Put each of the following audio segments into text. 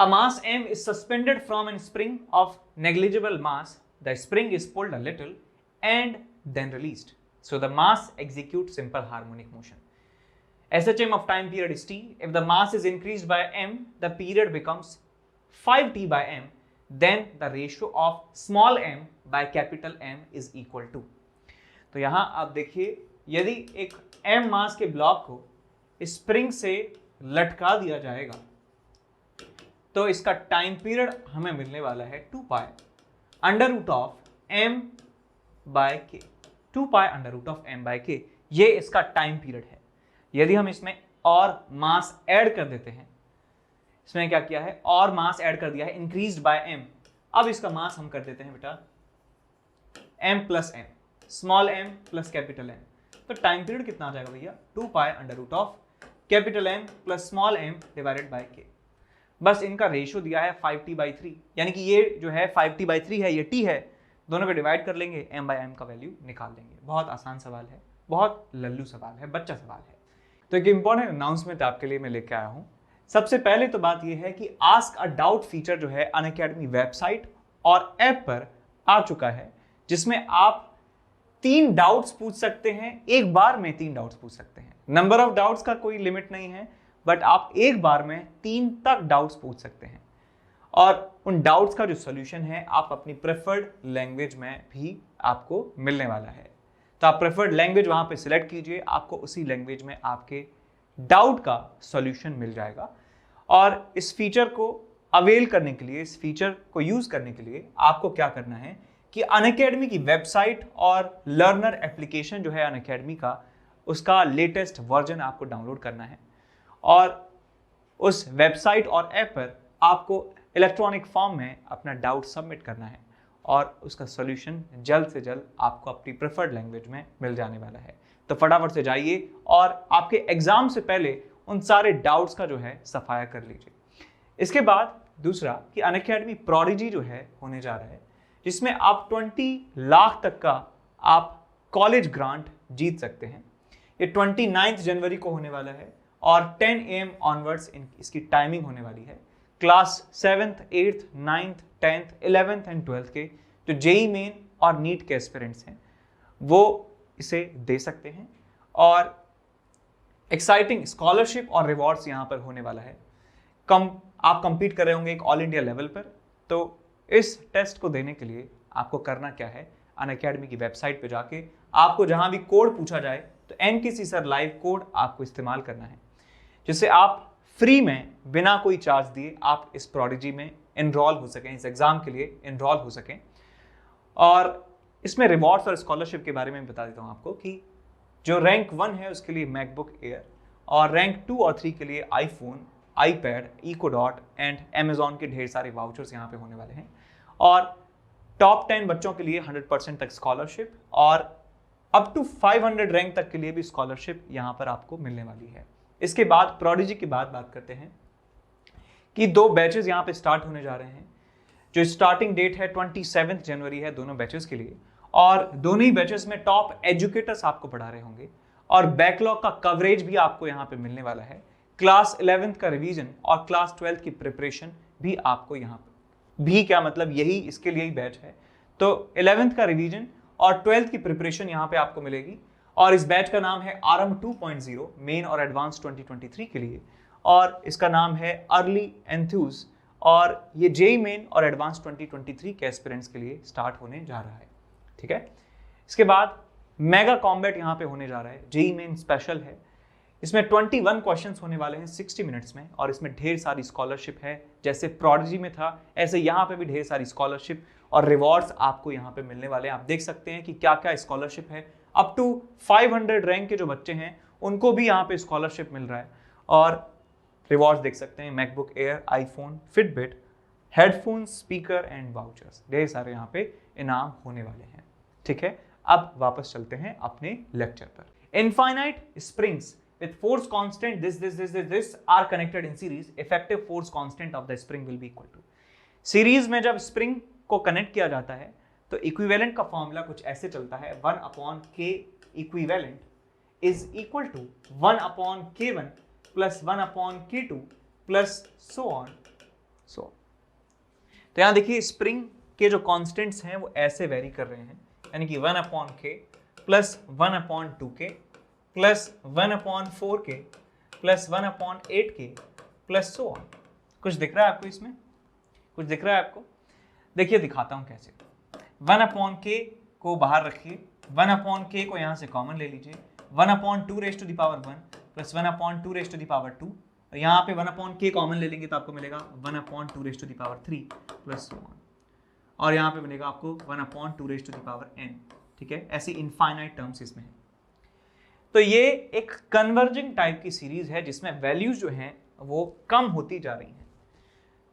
A mass m is suspended from a spring of negligible mass. The spring is pulled a little and then released. So the mass executes simple harmonic motion. SHM of time period is t. If the mass is increased by m, the period becomes 5t by m. Then the ratio of small m by capital M is equal to. तो यहाँ आप देखिए, यदि एक m मास के block को spring से लटका दिया जाएगा तो इसका टाइम पीरियड हमें मिलने वाला है 2 pi under root of m by K, 2 pi under root of m by K, ये इसका टाइम पीरियड है। यदि हम इसमें और मास ऐड कर देते हैं, इसमें क्या किया है, और मास ऐड कर दिया है इंक्रीज्ड बाय m, अब इसका मास हम कर देते हैं बेटा m plus m, small m plus capital M, तो टाइम पीरियड कितना आ जाएगा भैया, 2 pi under root of capital M plus small m divided by k। बस इनका रेशियो दिया है 5t/3, यानी कि ये जो है 5t/3 है, ये t है, दोनों को डिवाइड कर लेंगे, m/m का वैल्यू निकाल देंगे। बहुत आसान सवाल है, बहुत लल्लू सवाल है, बच्चा सवाल है। तो एक इंपॉर्टेंट अनाउंसमेंट आपके लिए मैं लेके आया हूँ। सबसे पहले तो बात यह है कि आस्क अ डाउट फीचर जो है अनअकैडमी वेबसाइट और ऐप पर आ चुका है, जिसमें आप 3 डाउट्स पूछ सकते हैं, एक बार में 3 डाउट्स पूछ सकते हैं। नंबर ऑफ डाउट्स का कोई लिमिट नहीं है, बट आप एक बार में 3 तक डाउट्स पूछ सकते हैं, और उन डाउट्स का जो सॉल्यूशन है आप अपनी प्रेफर्ड लैंग्वेज में भी आपको मिलने वाला है। तो आप प्रेफर्ड लैंग्वेज वहां पे सिलेक्ट कीजिए, आपको उसी लैंग्वेज में आपके डाउट का सॉल्यूशन मिल जाएगा। और इस फीचर को अवेल करने के लिए, इस फीचर को यूज करने के लिए आपको क्या करना है कि अनअकैडमी की वेबसाइट और लर्नर एप्लीकेशन जो है अनअकैडमी का, उसका लेटेस्ट वर्जन आपको डाउनलोड करना है, और उस वेबसाइट और ऐप पर आपको इलेक्ट्रॉनिक फॉर्म में अपना डाउट सबमिट करना है, और उसका सॉल्यूशन जल्द से जल्द आपको अपनी प्रेफर्ड लैंग्वेज में मिल जाने वाला है। तो फटाफट से जाइए और आपके एग्जाम से पहले उन सारे डाउट्स का जो है सफाया कर लीजिए। इसके बाद दूसरा कि अनअकैडमी प्रोडिजी जो है होने जा रहा है, जिसमें आप 20 लाख तक का आप कॉलेज ग्रांट जीत सकते हैं। ये 29 जनवरी को होने वाला है और 10 AM ऑनवर्ड्स इसकी टाइमिंग होने वाली है। Class 7th, 8th, 9th, 10th, 11th and 12th के जो जेई मेन और नीट के एस्पिरेंट्स हैं वो इसे दे सकते हैं, और एक्साइटिंग स्कॉलरशिप और रिवॉर्ड्स यहाँ पर होने वाला है। आप कंपीट कर रहे होंगे एक ऑल इंडिया लेवल पर, तो इस टेस्ट को देने के लिए आपको करना क्या है, अनअकैडमी की वेबसाइट पे जाके आपको जहां भी कोड पूछा जाए तो NKC सर लाइव कोड आपको इस्तेमाल करना है, जिससे आप फ्री में बिना कोई चार्ज दिए आप इस प्रोडिजी में एनरोल हो सकें, इस एग्जाम के लिए एनरोल हो सकें। और इसमें रिवॉर्ड्स और स्कॉलरशिप के बारे में बता देता हूं आपको कि जो रैंक 1 है उसके लिए मैकबुक एयर, और रैंक 2 और 3 के लिए आईफोन, आईपैड, इकोडॉट एंड अमेजॉन के ढेर सारे वाउचर्स यहाँ पे होने वाले हैं। और टॉप 10 बच्चों के लिए 100% तक स्कॉलरशिप, और अप टू 500 रैंक तक के लिए भी स्कॉलरशिप यहाँ पर आपको मिलने वाली है। इसके बाद प्रोडिजी की बात करते हैं कि 2 बैचेस यहाँ पे स्टार्ट होने जा रहे हैं। जो स्टार्टिंग डेट है 27 जनवरी है दोनों बैचेस के लिए, और दोनों ही बैचेस में टॉप एजुकेटर्स आपको पढ़ा रहे होंगे, और बैकलॉग का कवरेज भी आपको यहाँ पे मिलने वाला है। क्लास 11th का रिवीजन और क्लास 12th की प्रिपरेशन भी आपको यहाँ पे, भी क्या मतलब यही इसके लिए ही बैच है। तो 11th का रिवीजन और 12th की प्रिपरेशन यहाँ पे आपको मिलेगी, और इस बैच का नाम है आरंभ 2.0 मेन और एडवांस 2023 के लिए, और इसका नाम है अर्ली एंथ्यूज, और ये जेई मेन और एडवांस 2023 के एस्पिरेंट्स के लिए स्टार्ट होने जा रहा है। ठीक है, इसके बाद मेगा कॉम्बैट यहाँ पे होने जा रहा है, जेई मेन स्पेशल है। इसमें 21 क्वेश्चंस होने वाले हैं 60 मिनट्स में, और इसमें ढेर सारी स्कॉलरशिप है। जैसे प्रोडिजी में था ऐसे यहाँ पे भी ढेर सारी स्कॉलरशिप और रिवॉर्ड्स आपको यहाँ पे मिलने वाले हैं। आप देख सकते हैं कि क्या क्या स्कॉलरशिप है। अप टू 500 रैंक के जो बच्चे हैं उनको भी यहाँ पे स्कॉलरशिप मिल रहा है, और रिवॉर्ड्स देख सकते हैं MacBook air, iPhone, Fitbit, headphone, speaker and vouchers, ढेर सारे यहाँ पे इनाम होने वाले हैं। ठीक है, अब वापस चलते हैं अपने लेक्चर पर। Infinite springs with force constant this are connected in series, effective force constant of the spring will be equal to। Series में जब स्प्रिंग को कनेक्ट किया जाता है तो इक्विवेलेंट का फॉर्मूला कुछ ऐसे चलता है, 1/k equivalent is equal to 1/k1 plus 1/k2 plus so on तो यहाँ देखिए स्प्रिंग के जो कॉन्स्टेंट्स हैं वो ऐसे वेरी कर रहे हैं, यानी कि 1/k plus 1/2k plus 1/4k plus 1/8k plus so on. कुछ दिख रहा है आपको इसमें? कुछ दिख रहा है आपको? देखिए दिखाता हूँ कैसे। 1/k को बाहर रखिए, 1/k को यहाँ से कॉमन ले लीजिए, 1/2 प्लस 1/2 यहाँ पे 1/k कॉमन ले लेंगे तो आपको मिलेगा 1/2 प्लस सो ऑन, और यहाँ पे मिलेगा आपको 1/2n। ठीक है, ऐसी इनफाइनाइट टर्म्स इसमें है। तो ये एक कन्वर्जिंग टाइप की सीरीज है जिसमें वैल्यूज जो हैं वो कम होती जा रही हैं।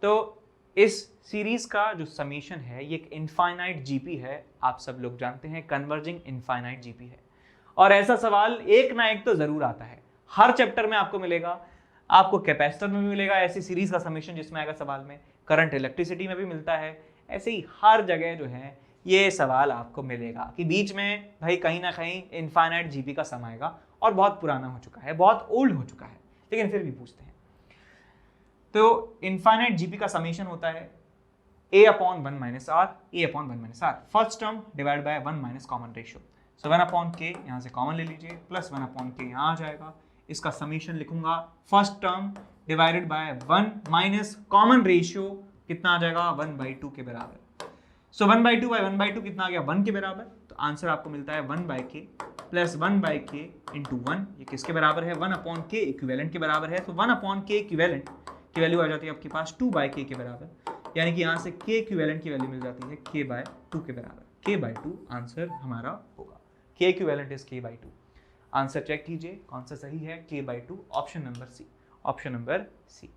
तो इस सीरीज का जो समीशन है ये एक इनफाइनाइट जीपी है, आप सब लोग जानते हैं कन्वर्जिंग इनफाइनाइट जीपी है। और ऐसा सवाल एक ना एक तो जरूर आता है, हर चैप्टर में आपको मिलेगा, आपको कैपेसिटर में भी मिलेगा ऐसी सीरीज का समीशन जिसमें आएगा सवाल में, करंट इलेक्ट्रिसिटी में भी मिलता है, ऐसे ही हर जगह जो है ये सवाल आपको मिलेगा कि बीच में भाई कहीं ना कहीं इनफाइनाइट जीपी का सम आएगा, और बहुत पुराना हो चुका है, बहुत ओल्ड हो चुका है, लेकिन फिर भी पूछते हैं। तो इनफाइनाइट जीपी का समीशन होता है a/1 - r, a/1 - r, first term divide by 1 minus common ratio. So 1/k यहाँ से कॉमन ले लीजिए, प्लस 1/k यहाँ आ जाएगा, इसका समीशन लिखूंगा first term divided by 1 minus common ratio कितना आ जाएगा 1/2 के बराबर। सो 1/2 बाय 1/2 कितना आ गया 1 के बराबर। तो आंसर आपको मिलता है 1/k प्लस 1/k इंटू 1, ये किसके बराबर है 1/k इक्विवेलेंट के बराबर है। तो 1/k इक्विवेलेंट की वैल्यू आ जाती है आपके पास 2/k के बराबर, यानी कि यहाँ से k इक्विवेलेंट की वैल्यू मिल जाती है k/2 के बराबर। k/2 आंसर हमारा होगा, k equivalent is k/2। Answer check कीजिए कौन सा सही है, k/2, option number C, option number C.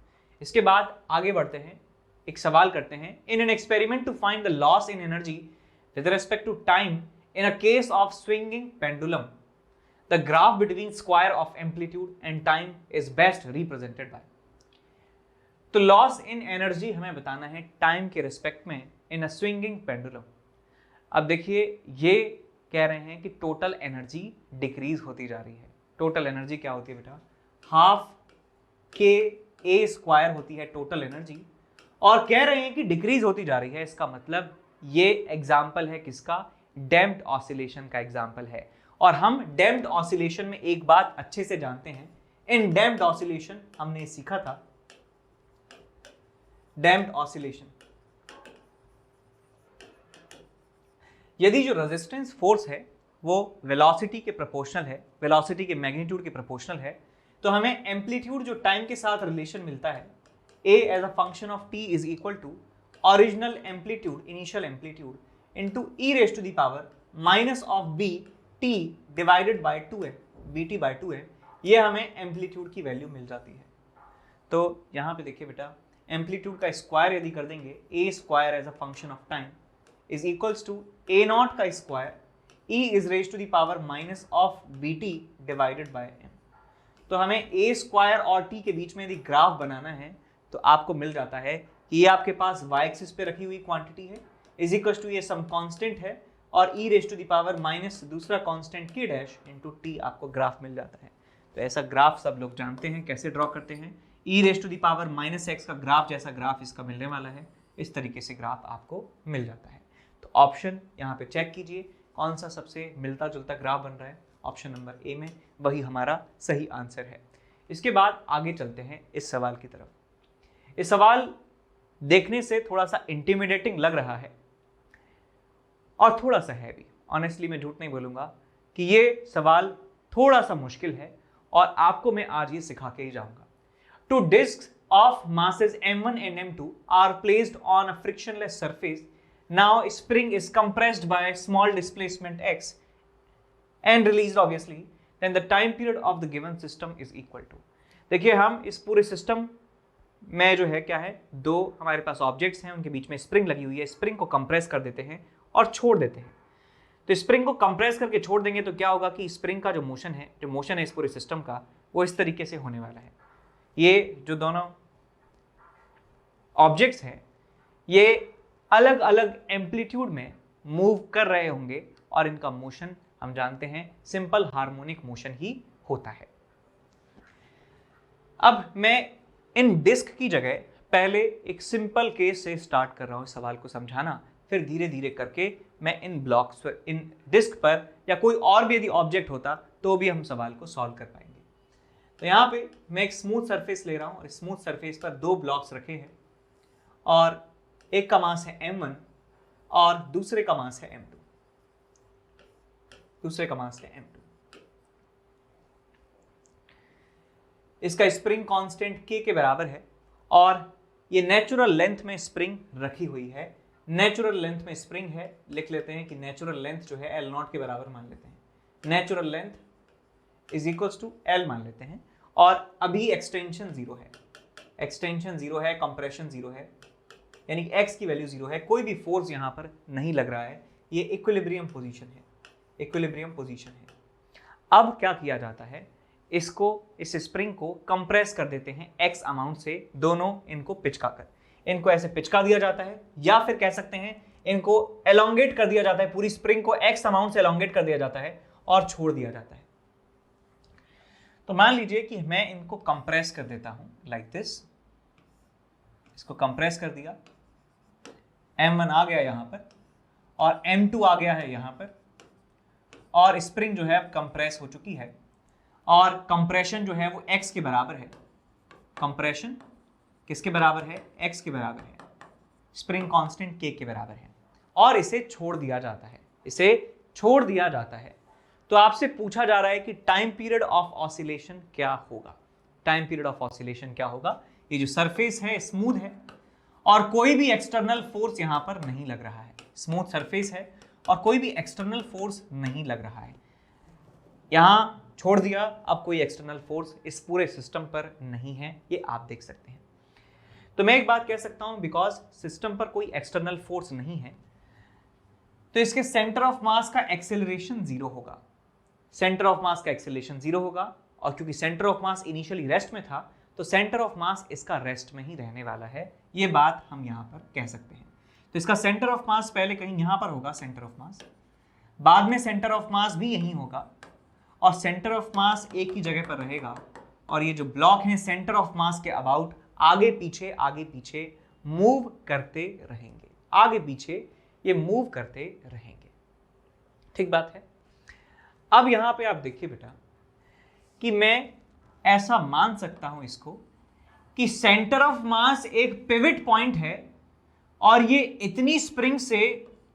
इसके बाद आगे बढ़ते हैं, एक सवाल करते हैं। In an experiment to find the loss in energy with respect to time in a case of swinging pendulum, the graph between square of amplitude and time is best represented by. तो loss in energy हमें बताना है time के respect में इन अ swinging pendulum. अब देखिए ये कह रहे हैं कि टोटल एनर्जी डिक्रीज होती जा रही है। टोटल एनर्जी क्या होती है बेटा, हाफ के ए स्क्वायर होती है टोटल एनर्जी, और कह रहे हैं कि डिक्रीज होती जा रही है। इसका मतलब ये एग्जाम्पल है किसका, डैम्प्ड ऑसिलेशन का एग्जाम्पल है। और हम डैम्प्ड ऑसिलेशन में एक बात अच्छे से जानते हैं, इन डैम्प्ड ऑसिलेशन हमने सीखा था, डैम्प्ड ऑसिलेशन यदि जो रेजिस्टेंस फोर्स है वो वेलोसिटी के प्रोपोर्शनल है, वेलोसिटी के मैग्नीट्यूड के प्रोपोर्शनल है, तो हमें एम्पलीट्यूड जो टाइम के साथ रिलेशन मिलता है, a as a function of t is equal to original amplitude, initial amplitude into e raise to the power minus of b t divided by 2m, bt/2m, ये हमें एम्पलीट्यूड की value मिल जाती है। तो यहाँ पे देखिए बेटा, एम्पलीट्यूड का स्क्वायर यदि कर देंगे, a square as a function of time is equals to a0 का square e is raise to the power minus of bt divided by m। तो हमें a स्क्वायर और t के बीच में यदि ग्राफ बनाना है तो आपको मिल जाता है कि ये आपके पास y एक्सिस पे रखी हुई क्वांटिटी है, इज इक्वल्स टू ये सम कांस्टेंट है, और e raise to the power minus दूसरा constant k dash into t आपको ग्राफ मिल जाता है। तो ऐसा ग्राफ सब लोग जानते हैं कैसे ड्रॉ करते हैं, e raise to the power minus x का ग्राफ जैसा ग्राफ इसका मिलने वाला है, इस तरीके से ग्राफ आपको मिल जाता है। तो ऑप्शन यहाँ पे चेक कीजिए कौन सा सबसे मिलता जुलता ग्राफ बन रहा है, ऑप्शन नंबर ए में वही हमारा सही आंसर है। इसके बाद आगे चलते हैं इस सवाल की तरफ। इस सवाल देखने से थोड़ा सा इंटिमिडेटिंग लग रहा है और थोड़ा सा हैवी, ऑनेस्टली मैं झूठ नहीं बोलूँगा कि ये सवाल थोड़ा सा मुश्किल है, और आपको मैं आज ये सिखा के ही जाऊँगा। Two discs of masses m1 and m2 are placed on a frictionless surface. Now spring is compressed by small displacement x and released obviously, then the time period of the given system is equal to। देखिए हम इस पूरे system में जो है क्या है, दो हमारे पास ऑब्जेक्ट्स हैं, उनके बीच में स्प्रिंग लगी हुई है, स्प्रिंग को कंप्रेस कर देते हैं और छोड़ देते हैं। तो स्प्रिंग को कंप्रेस करके छोड़ देंगे तो क्या होगा कि स्प्रिंग का जो मोशन है इस पूरे सिस्टम का, वो इस तरीके से होने वाला है। ये जो दोनों ऑब्जेक्ट्स हैं ये अलग अलग एम्पलीट्यूड में मूव कर रहे होंगे, और इनका मोशन हम जानते हैं सिंपल हार्मोनिक मोशन ही होता है। अब मैं इन डिस्क की जगह पहले एक सिंपल केस से स्टार्ट कर रहा हूँ सवाल को समझाना, फिर धीरे धीरे करके मैं इन ब्लॉक्स पर, इन डिस्क पर या कोई और भी यदि ऑब्जेक्ट होता तो भी हम सवाल को सॉल्व कर पाएंगे। तो यहाँ पे मैं एक स्मूथ सरफेस ले रहा हूँ और स्मूथ सरफेस पर दो ब्लॉक्स रखे हैं और एक का मास है m1 और दूसरे का मास है m2, दूसरे का मास है m2। इसका स्प्रिंग कांस्टेंट k के बराबर है और ये नेचुरल लेंथ में स्प्रिंग रखी हुई है। नेचुरल लेंथ में स्प्रिंग है, लिख लेते हैं कि नेचुरल लेंथ जो है L0 के बराबर मान लेते हैं। Natural length is equals to L मान लेते हैं और अभी एक्सटेंशन 0 है, एक्सटेंशन 0 है, कंप्रेशन 0 है, यानी कि x की वैल्यू 0 है, कोई भी फोर्स यहाँ पर नहीं लग रहा है, ये इक्विलिब्रियम पोजीशन है, इक्विलिब्रियम पोजीशन है। अब क्या किया जाता है, इसको, इस स्प्रिंग को कंप्रेस कर देते हैं x अमाउंट से, दोनों इनको पिचका कर, इनको ऐसे पिचका दिया जाता है, या फिर कह सकते हैं इनको एलोंगेट कर दिया जाता है, पूरी स्प्रिंग को x अमाउंट से एलोंगेट कर दिया जाता है और छोड़ दिया जाता है। तो मान लीजिए कि मैं इनको कंप्रेस कर देता हूं लाइक दिस, इसको कंप्रेस कर दिया, m1 आ गया यहां पर और m2 आ गया है यहां पर, और स्प्रिंग जो है अब कंप्रेस हो चुकी है और कंप्रेशन जो है वो x के बराबर है। कंप्रेशन किसके बराबर है, x के बराबर है, स्प्रिंग कांस्टेंट k के बराबर है और इसे छोड़ दिया जाता है, इसे छोड़ दिया जाता है। तो आपसे पूछा जा रहा है कि टाइम पीरियड ऑफ ऑसिलेशन क्या होगा, टाइम पीरियड ऑफ ऑसिलेशन क्या होगा। ये जो सरफेस है स्मूथ है और कोई भी एक्सटर्नल फोर्स यहां पर नहीं लग रहा है, स्मूथ सरफेस है और कोई भी एक्सटर्नल फोर्स नहीं लग रहा है, यहां छोड़ दिया, अब कोई एक्सटर्नल फोर्स इस पूरे सिस्टम पर नहीं है, ये आप देख सकते हैं। तो मैं एक बात कह सकता हूं, बिकॉज सिस्टम पर कोई एक्सटर्नल फोर्स नहीं है तो इसके सेंटर ऑफ मास का एक्सेलरेशन 0 होगा, सेंटर ऑफ मास का एक्सेलरेशन 0 होगा, और क्योंकि centre of mass initially rest में था तो सेंटर ऑफ मास इसका रेस्ट में ही रहने वाला है, ये बात हम यहां पर कह सकते हैं। तो इसका सेंटर ऑफ मास पहले कहीं यहां पर होगा, सेंटर ऑफ मास, बाद में सेंटर ऑफ मास भी यहीं होगा और सेंटर ऑफ मास एक ही जगह पर रहेगा और ये जो ब्लॉक हैं सेंटर ऑफ मास के अबाउट आगे पीछे मूव करते रहेंगे, आगे पीछे ये मूव करते रहेंगे। ठीक बात है। अब यहां पे आप देखिए बेटा कि मैं ऐसा मान सकता हूं इसको कि सेंटर ऑफ मास एक पिवट पॉइंट है और ये इतनी स्प्रिंग से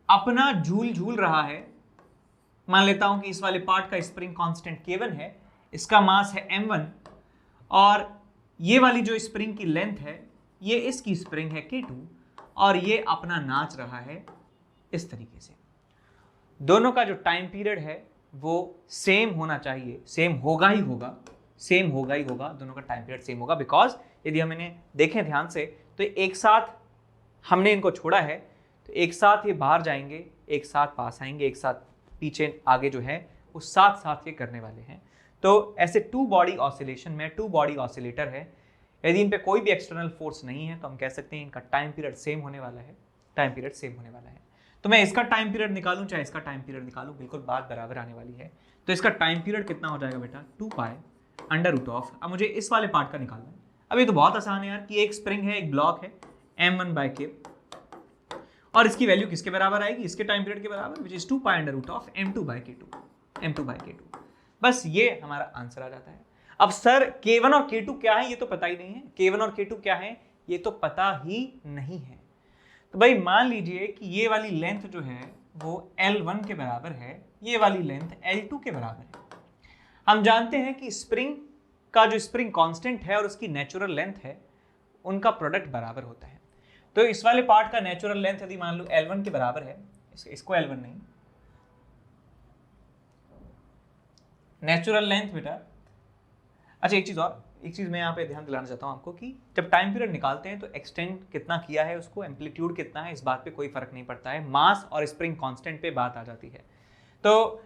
अपना झूल रहा है। मान लेता हूं कि इस वाले पार्ट का स्प्रिंग कांस्टेंट K1 है, इसका मास है m1 और ये वाली जो स्प्रिंग की लेंथ है ये इसकी स्प्रिंग है K2 और ये अपना नाच रहा है इस तरीके से। दोनों का जो टाइम पीरियड है वो सेम होना चाहिए, सेम होगा ही होगा, सेम होगा ही होगा, दोनों का टाइम पीरियड सेम होगा। बिकॉज यदि हम इन्हें देखें ध्यान से तो एक साथ हमने इनको छोड़ा है तो एक साथ ये बाहर जाएंगे, एक साथ पास आएंगे, एक साथ पीछे आगे जो है वो साथ साथ ये करने वाले हैं। तो ऐसे टू बॉडी ऑसिलेशन में, टू बॉडी ऑसिलेटर है, यदि इन पे कोई भी एक्सटर्नल फोर्स नहीं है तो हम कह सकते हैं इनका टाइम पीरियड सेम होने वाला है, टाइम पीरियड सेम होने वाला है। तो मैं इसका टाइम पीरियड निकालूं चाहे इसका टाइम पीरियड निकालूं, बिल्कुल बात बराबर आने वाली है। तो इसका टाइम पीरियड कितना हो जाएगा बेटा, 2π√, अब मुझे इस वाले पार्ट का निकालना है। अब ये तो बहुत आसान है यार कि एक स्प्रिंग है, एक ब्लॉक है m1/k और इसकी वैल्यू किसके बराबर आएगी, इसके टाइम पीरियड के बराबर, विच इज 2π√m2/k2, m2/k2। बस ये हमारा आंसर आ जाता है। अब सर K1 और K2 क्या है ये तो पता ही नहीं है, K1 और K2 क्या है ये तो पता ही नहीं है। तो भाई मान लीजिए कि ये वाली लेंथ जो है वो L1 के बराबर है, ये वाली लेंथ L2 के बराबर है। हम जानते हैं कि स्प्रिंग का जो स्प्रिंग कांस्टेंट है और उसकी नेचुरल लेंथ है उनका प्रोडक्ट बराबर होता है। तो इस वाले पार्ट का नेचुरल लेंथ यदि मान लो L1 के बराबर है, इसको L1 नहीं, नेचुरल लेंथ बेटा। अच्छा एक चीज मैं यहाँ पे ध्यान दिलाना चाहता हूँ आपको कि जब टाइम पीरियड निकालते हैं तो एक्सटेंड कितना किया है उसको, एम्पलीट्यूड कितना है, इस बात पे कोई फर्क नहीं पड़ता है, मास और स्प्रिंग कांस्टेंट पे बात आ जाती है। तो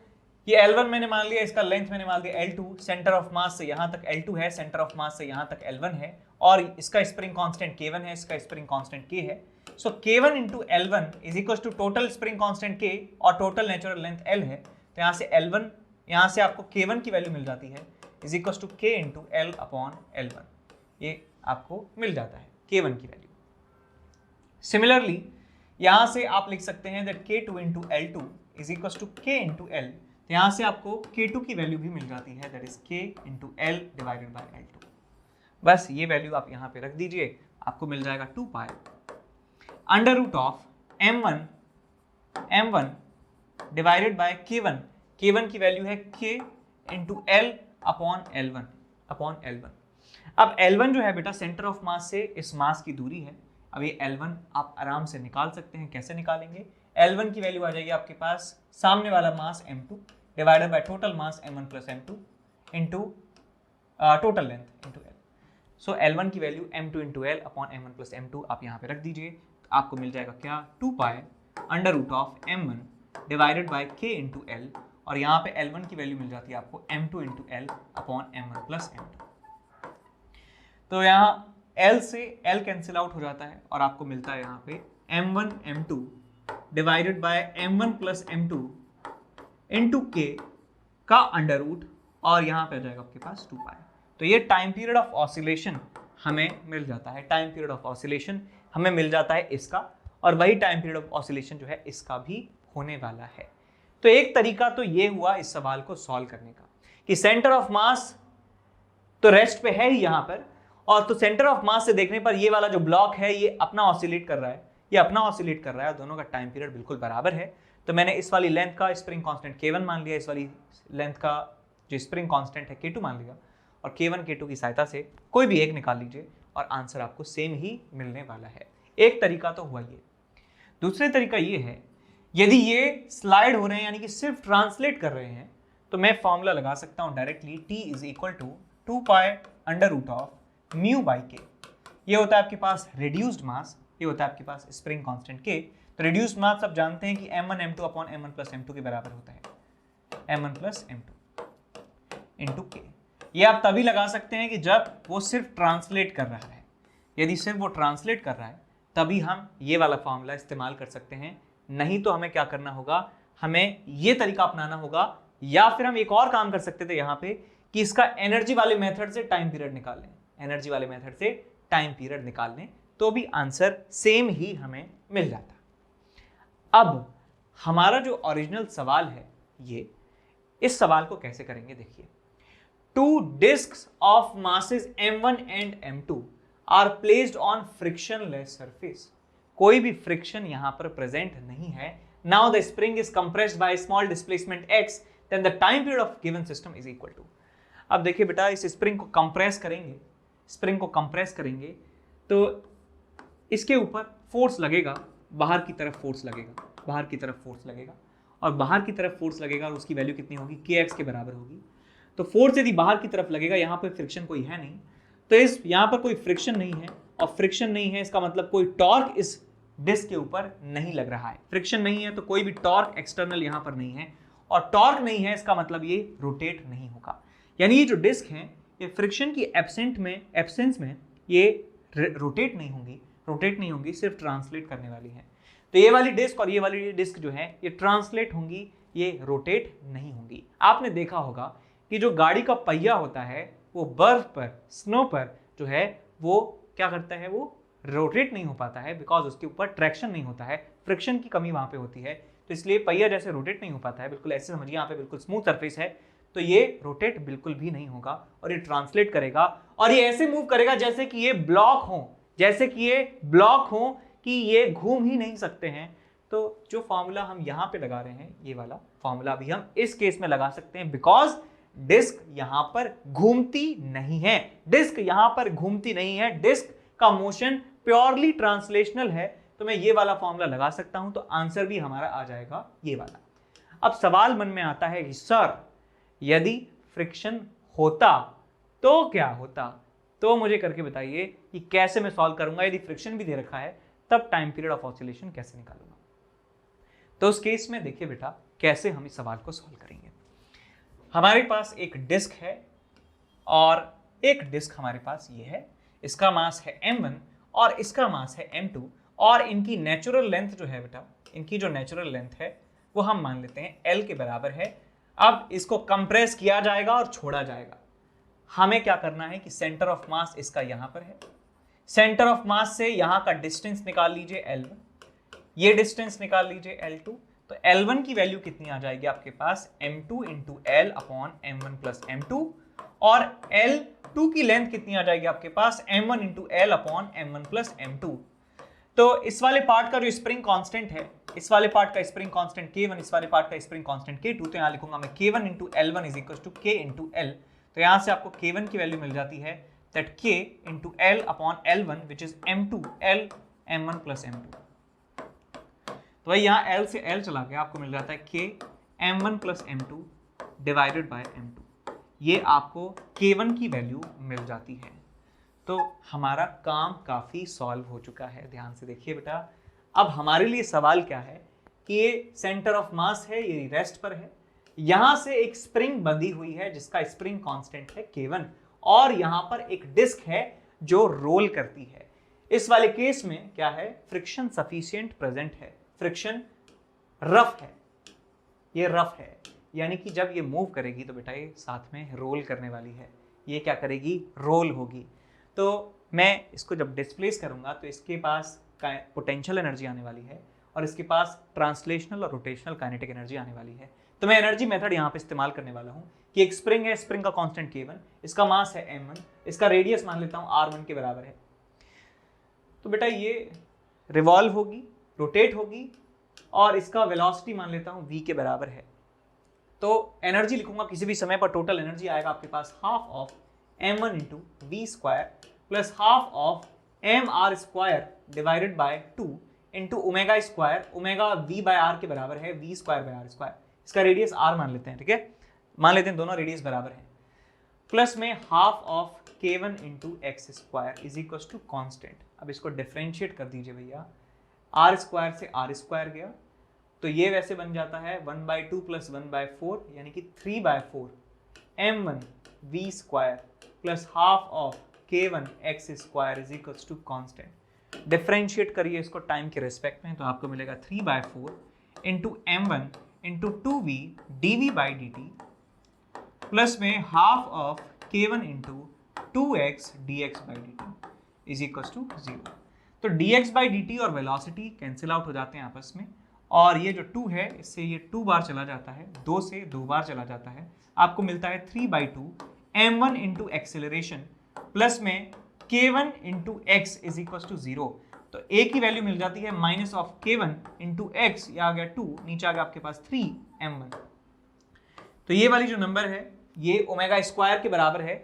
ये L1 मैंने मान लिया, इसका लेंथ मैंने मान लिया L2, सेंटर ऑफ मास से यहाँ तक L2 है, सेंटर ऑफ मास से यहाँ तक L1 है और इसका स्प्रिंग कांस्टेंट K1 है, इसका स्प्रिंग कांस्टेंट K है। So K1 × L1 is equal to total spring constant K और टोटल नेचुरल लेंथ L है। तो यहाँ से L1, यहाँ से आपको K1 की वैल्यू मिल जाती है is equal to K × L/L1, ये आपको मिल जाता है K1 की वैल्यू। सिमिलरली यहां से आप लिख सकते हैं that K2 into L2 is equal to K into L। यहां से आपको K2 की वैल्यू भी मिल जाती है, that is K into L divided by L2। बस ये वैल्यू आप यहां पे रख दीजिए, आपको मिल जाएगा 2 pi under root of m1 divided by K1। K1 की वैल्यू है K into L upon L1। अब L1 जो है बेटा सेंटर ऑफ मास से इस मास की दूरी है। अब ये L1 आप आराम से निकाल सकते हैं। कैसे निकालेंगे? L1 की वैल्यू आ जाएगी आपके पास सामने वाला मास m2 divided by total mass m1 plus m2 into total length into L। So L1 की value m2 into L upon m1 plus m2 आप यहाँ पे रख दीजिए, तो आपको मिल जाएगा क्या 2 pi under root of m1 divided by K into L, और यहाँ पे L1 की वैल्यू मिल जाती है आपको m2 into L upon m1 plus m2। तो यहाँ L से L कैंसिल आउट हो जाता है और आपको मिलता है यहाँ पे m1 m2 divided by m1 plus m2 into K का अंडर रूट, और यहाँ पे आ जाएगा आपके पास 2 पाई। तो ये टाइम पीरियड ऑफ ऑसिलेशन हमें मिल जाता है, टाइम पीरियड ऑफ ऑसिलेशन हमें मिल जाता है इसका, और वही टाइम पीरियड ऑफ ऑसिलेशन जो है इसका भी होने वाला है। तो एक तरीका तो ये हुआ इस सवाल को सॉल्व करने का कि सेंटर ऑफ मास तो रेस्ट पे है ही यहाँ पर, और तो सेंटर ऑफ मास से देखने पर ये वाला जो ब्लॉक है ये अपना ऑसिलेट कर रहा है, ये अपना ऑसिलेट कर रहा है, दोनों का टाइम पीरियड बिल्कुल बराबर है। तो मैंने इस वाली लेंथ का स्प्रिंग कांस्टेंट K1 मान लिया, इस वाली लेंथ का जो स्प्रिंग कांस्टेंट है K2 मान लिया, और K1 K2 की सहायता से कोई भी एक निकाल लीजिए और आंसर आपको सेम ही मिलने वाला है। एक तरीका तो हुआ ये। दूसरा तरीका ये है, यदि ये स्लाइड हो रहे हैं यानी कि सिर्फ ट्रांसलेट कर रहे हैं, तो मैं फॉर्मूला लगा सकता हूं directly, T is equal to 2 pi under root of mu by K। ये होता है आपके पास रिड्यूस्ड मास, ये होता है आपके पास स्प्रिंग कांस्टेंट K। तो रिड्यूस्ड मास आप जानते हैं कि m1 m2 upon m1 plus m2 के बराबर होता है, m1 plus m2 into K। ये आप तभी लगा सकते हैं कि जब वो सिर्फ ट्रांसलेट कर रहा है। यदि सिर्फ वो ट्रांसलेट कर रहा है तभी हम ये वाला फॉर्मूला इस्तेमाल कर सकते हैं, नहीं तो हमें क्या करना होगा, हमें ये तरीका अपनाना होगा, या फिर हम एक और काम कर सकते थे यहाँ पे कि इसका एनर्जी वाले मेथड से टाइम पीरियड निकाल लें, एनर्जी वाले मेथड से टाइम पीरियड निकाल लें, तो भी आंसर सेम ही हमें मिल जाता। अब हमारा जो ओरिजिनल सवाल है ये, इस सवाल को कैसे करेंगे देखिए। Two discs of masses m1 and m2 are placed on frictionless surface. कोई भी फ्रिक्शन यहां पर प्रेजेंट नहीं है। Now the spring is compressed by small displacement x, then the time period of given system is equal to. अब देखिए बेटा, इस स्प्रिंग को कंप्रेस करेंगे, स्प्रिंग को कंप्रेस करेंगे तो इसके ऊपर फोर्स लगेगा, बाहर की तरफ फोर्स लगेगा, बाहर की तरफ फोर्स लगेगा, और बाहर की तरफ फोर्स लगेगा, और उसकी वैल्यू कितनी होगी, kx के बराबर होगी। तो फोर्स यदि बाहर की तरफ लगेगा, यहाँ पर फ्रिक्शन कोई है नहीं, तो इस यहाँ पर कोई फ्रिक्शन नहीं है, और फ्रिक्शन नहीं है इसका मतलब कोई टॉर्क इस डिस्क के ऊपर नहीं लग रहा है। फ्रिक्शन नहीं है तो कोई भी टॉर्क एक्सटर्नल यहाँ पर नहीं है, और टॉर्क नहीं है इसका मतलब ये रोटेट नहीं होगा। यानी ये जो डिस्क है ये फ्रिक्शन की एब्सेंस में ये रोटेट नहीं होंगी, सिर्फ ट्रांसलेट करने वाली है। तो ये वाली डिस्क और ये वाली डिस्क जो है ये ट्रांसलेट होंगी, ये रोटेट नहीं होंगी। आपने देखा होगा कि जो गाड़ी का पहिया होता है वो बर्फ पर, स्नो पर जो है वो क्या करता है, वो रोटेट नहीं हो पाता है, बिकॉज उसके ऊपर ट्रैक्शन नहीं होता है, फ्रिक्शन की कमी वहां पे होती है। तो इसलिए पहिया जैसे रोटेट नहीं हो पाता है, बिल्कुल ऐसे समझिए, यहाँ पे बिल्कुल स्मूथ सरफेस है, तो ये रोटेट बिल्कुल भी नहीं होगा, और ये ट्रांसलेट करेगा, और ये ऐसे मूव करेगा जैसे कि ये ब्लॉक हो, कि ये घूम ही नहीं सकते हैं। तो जो फॉर्मूला हम यहाँ पे लगा रहे हैं, ये वाला फॉर्मूला भी हम इस केस में लगा सकते हैं, बिकॉज डिस्क यहां पर घूमती नहीं है, डिस्क का मोशन प्योरली ट्रांसलेशनल है। तो मैं ये वाला फॉर्मूला लगा सकता हूं, तो आंसर भी हमारा आ जाएगा ये वाला। अब सवाल मन में आता है कि सर यदि फ्रिक्शन होता तो क्या होता, तो मुझे करके बताइए कि कैसे मैं सॉल्व करूंगा। यदि फ्रिक्शन भी दे रखा है तब टाइम पीरियड ऑफ ऑसिलेशन कैसे निकालूंगा। तो उस केस में देखिए बेटा कैसे हम इस सवाल को सॉल्व करेंगे। हमारे पास एक डिस्क है और एक डिस्क हमारे पास ये है, इसका मास है m1 और इसका मास है m2, और इनकी नेचुरल लेंथ जो है बेटा, इनकी जो नेचुरल लेंथ है वो हम मान लेते हैं l के बराबर है। अब इसको कंप्रेस किया जाएगा और छोड़ा जाएगा। हमें क्या करना है कि सेंटर ऑफ मास इसका यहाँ पर है, सेंटर ऑफ मास से यहाँ का डिस्टेंस निकाल लीजिए L1, ये डिस्टेंस निकाल लीजिए L2, तो L1 की वैल्यू कितनी आ जाएगी आपके पास m2 into L upon m1 plus m2, और L2 की लेंथ कितनी आ जाएगी आपके पास m1 into L upon m1 plus m2। तो इस वाले पार्ट का जो स्प्रिंग कांस्टेंट है, इस वाले पार्ट का स्प्रिंग कांस्टेंट K1, इस वाले पार्ट का स्प्रिंग कांस्टेंट K2, तो यहाँ लिखूंगा मैं K1 into L1 is equal to K into L। तो यहाँ से आपको K1 की वैल्यू मिल जाती है that K into L upon L1 which is m2 L m1 plus m2। तो भाई यहाँ L से L चला गया, आपको मिल जाता है K m1 plus m2 divided by m2। ये आपको K1 की वैल्यू मिल जाती है। तो हमारा काम काफ़ी सॉल्व हो चुका है। ध्यान से देखिए बेटा, अब हमारे लिए सवाल क्या है कि ये सेंटर ऑफ मास है, ये रेस्ट पर है, यहाँ से एक स्प्रिंग बंधी हुई है जिसका स्प्रिंग कांस्टेंट है K1, और यहाँ पर एक डिस्क है जो रोल करती है। इस वाले केस में क्या है, फ्रिक्शन सफिशिएंट प्रेजेंट है, फ्रिक्शन रफ है, ये रफ है, यानी कि जब ये मूव करेगी तो बेटा ये साथ में रोल करने वाली है, ये क्या करेगी, रोल होगी। तो मैं इसको जब डिस्प्लेस करूंगा तो इसके पास पोटेंशियल एनर्जी आने वाली है और इसके पास ट्रांसलेशनल और रोटेशनल काइनेटिक एनर्जी आने वाली है। तो मैं एनर्जी मेथड यहाँ पे इस्तेमाल करने वाला हूँ कि एक स्प्रिंग है, स्प्रिंग का कांस्टेंट K1, इसका मास है m1, इसका रेडियस मान लेता हूँ r1 के बराबर है। तो बेटा ये रिवॉल्व होगी, रोटेट होगी, और इसका वेलोसिटी मान लेता हूँ v के बराबर है। तो एनर्जी लिखूंगा किसी भी समय पर, टोटल एनर्जी आएगा आपके पास half of m1 into v square plus half of mr square divided by 2 into omega square, omega v by r के बराबर है v square by r square, इसका रेडियस r मान लेते हैं, ठीक है, मान लेते हैं दोनों रेडियस बराबर हैं, प्लस में half of K1 into x square is equal to constant. अब इसको डिफ्रेंशिएट कर दीजिए भैया, r स्क्वायर से r स्क्वायर गया तो ये वैसे बन जाता है 1/2 प्लस 1/4 यानी कि 3/4 m1 v square plus half of K1 x square is equal to constant. Differentiate करिए इसको टाइम के रेस्पेक्ट में तो आपको मिलेगा 3/4 into m1 into 2v dv by dt plus में half of K1 into 2x dx by dt is equal to 0। तो dx by dt और वेलोसिटी कैंसिल आउट हो जाते हैं आपस में, और ये जो 2 है इससे ये 2 बार चला जाता है, 2 से 2 बार चला जाता है, आपको मिलता है 3/2 m1 इंटू एक्सेलरेशन प्लस में K1 into x is equal to 0। तो a की वैल्यू मिल जाती है minus of K1 into x, ये आ गया 2, नीचे आ गया आपके पास 3m1। तो ये वाली जो नंबर है ये ओमेगा स्क्वायर के बराबर है,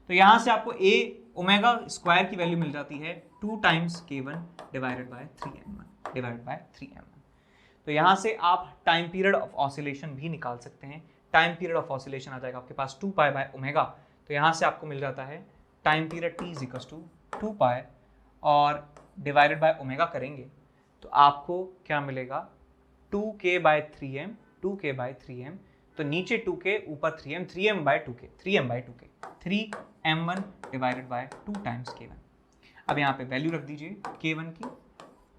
तो यहाँ से आपको a ओमेगा स्क्वायर की वैल्यू मिल जाती है 2 times K1 divided by 3m1 divided bye 3m1। तो यहाँ से आप टाइम पीरियड ऑफ ऑसिलेशन भी निकाल सकते हैं। टाइम पीरियड ऑफ ऑसिलेशन आ जाएगा आपके पास 2 पाई बाय ओमेगा, तो यहाँ से आपको मिल जाता है time period t is equal to 2 pi और डिवाइडेड बाय ओमेगा करेंगे तो आपको क्या मिलेगा 2k bye 3m, 2k bye 3m, तो नीचे 2k ऊपर 3m, 3m by 2k, 3m by 2k, 3m1 divided by 2 times K1। अब यहाँ पे वैल्यू रख दीजिए K1 की,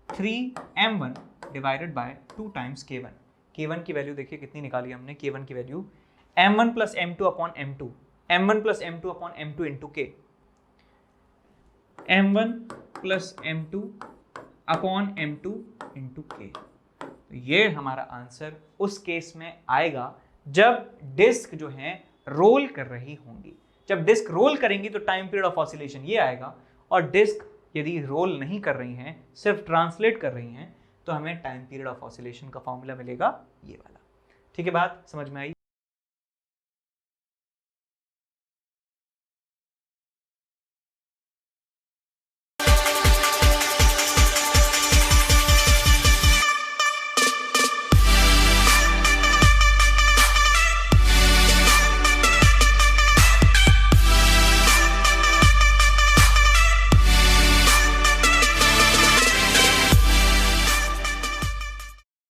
3m1 divided by 2 times K1। K1 की वैल्यू देखिए कितनी निकाली हमने, K1 की value m1 plus m2 upon m2, m1 plus m2 upon m2 into k, m1 plus m2 upon m2 into k। तो ये हमारा आंसर उस केस में आएगा जब डिस्क जो है रोल कर रही होंगी। जब डिस्क रोल करेंगी तो टाइम पीरियड ऑफ ऑसिलेशन ये आएगा, और डिस्क यदि रोल नहीं कर रही हैं, सिर्फ ट्रांसलेट कर रही हैं, तो हमें टाइम पीरियड ऑफ ऑसिलेशन का फॉर्मूला मिलेगा ये वाला। ठीक है, बात समझ में आई?